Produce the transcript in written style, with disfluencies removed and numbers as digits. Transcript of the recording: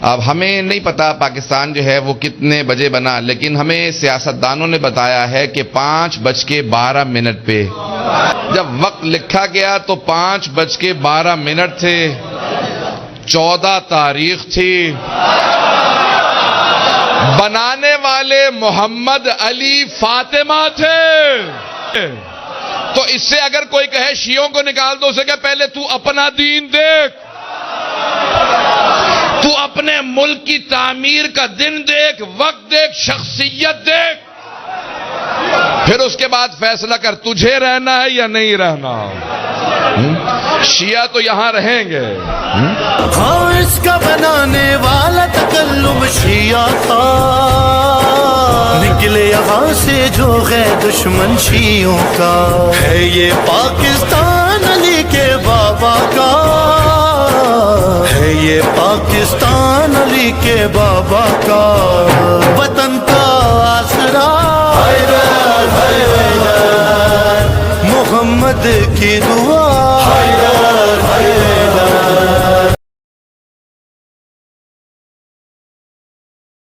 اب ہمیں نہیں پتا پاکستان جو ہے وہ کتنے بجے بنا، لیکن ہمیں سیاستدانوں نے بتایا ہے کہ 5:12 پہ جب وقت لکھا گیا تو 5:12 تھے، 14 تاریخ تھی، بنانے والے محمد علی فاطمہ تھے۔ تو اس سے اگر کوئی کہے شیعوں کو نکال دو، اسے کہ پہلے تو اپنا دین دیکھ، تو اپنے ملک کی تعمیر کا دن دیکھ، وقت دیکھ، شخصیت دیکھ، پھر اس کے بعد فیصلہ کر تجھے رہنا ہے یا نہیں رہنا۔ شیعہ تو یہاں رہیں گے۔ ہاں اس کا بنانے والا تکلم شیعہ تھا، نکلے یہاں سے جو ہے دشمن شیعوں کا، ہے یہ پاکستان علی کے بابا کا، ہے یہ پاکستان علی کے بابا کا، وطن کا آسرا حیدر، محمد کی دعا